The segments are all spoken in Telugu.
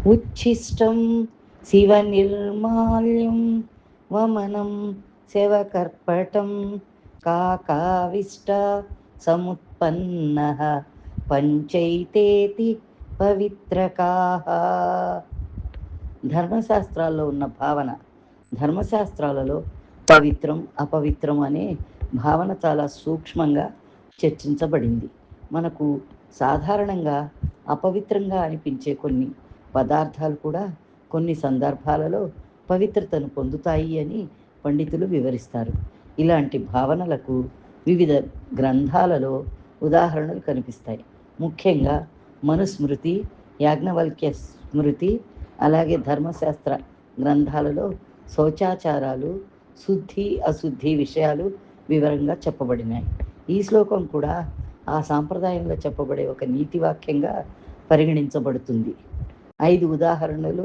ఉచ్ఛిష్టం శివనిర్మాల్యం వమనం శవకర్పటం కాకావిష్ట సముత్పన్నః పంచైతేతి పవిత్రకాః. ధర్మశాస్త్రాల్లో ఉన్న భావన. ధర్మశాస్త్రాలలో పవిత్రం అపవిత్రం అనే భావన చాలా సూక్ష్మంగా చర్చించబడింది. మనకు సాధారణంగా అపవిత్రంగా అనిపించే కొన్ని పదార్థాలు కూడా కొన్ని సందర్భాలలో పవిత్రతను పొందుతాయి అని పండితులు వివరిస్తారు. ఇలాంటి భావనలకు వివిధ గ్రంథాలలో ఉదాహరణలు కనిపిస్తాయి. ముఖ్యంగా మనుస్మృతి, యాజ్ఞవల్క్య స్మృతి, అలాగే ధర్మశాస్త్ర గ్రంథాలలో శౌచాచారాలు, శుద్ధి అశుద్ధి విషయాలు వివరంగా చెప్పబడినాయి. ఈ శ్లోకం కూడా ఆ సాంప్రదాయంలో చెప్పబడే ఒక నీతి వాక్యంగా పరిగణించబడుతుంది. 5 ఉదాహరణలు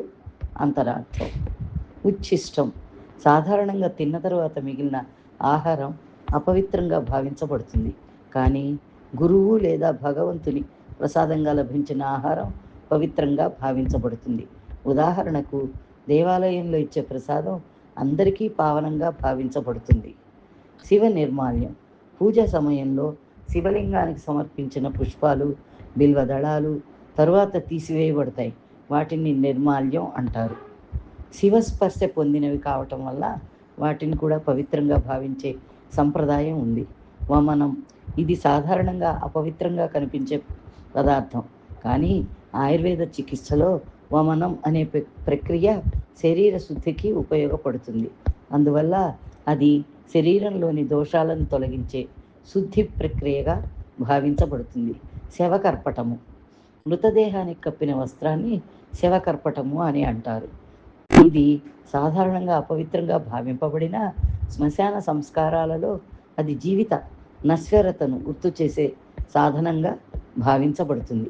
అంతరార్థం. ఉచ్ఛిష్టం సాధారణంగా తిన్న తర్వాత మిగిలిన ఆహారం అపవిత్రంగా భావించబడుతుంది. కానీ గురువు లేదా భగవంతుని ప్రసాదంగా లభించిన ఆహారం పవిత్రంగా భావించబడుతుంది. ఉదాహరణకు దేవాలయంలో ఇచ్చే ప్రసాదం అందరికీ పావనంగా భావించబడుతుంది. శివ నిర్మాల్యం పూజ సమయంలో శివలింగానికి సమర్పించిన పుష్పాలు, బిల్వదళాలు తరువాత తీసివేయబడతాయి. వాటిని నిర్మాల్యం అంటారు. శివస్పర్శ పొందినవి కావటం వల్ల వాటిని కూడా పవిత్రంగా భావించే సంప్రదాయం ఉంది. వమనం ఇది సాధారణంగా అపవిత్రంగా కనిపించే పదార్థం. కానీ ఆయుర్వేద చికిత్సలో వమనం అనే ప్రక్రియ శరీర శుద్ధికి ఉపయోగపడుతుంది. అందువల్ల అది శరీరంలోని దోషాలను తొలగించే శుద్ధి ప్రక్రియగా భావించబడుతుంది. శవకర్పటము మృతదేహానికి కప్పిన వస్త్రాన్ని శవకర్పటము అని అంటారు. ఇది సాధారణంగా అపవిత్రంగా భావింపబడిన శ్మశాన సంస్కారాలలో అది జీవిత నశ్వరతను గుర్తు చేసే సాధనంగా భావించబడుతుంది.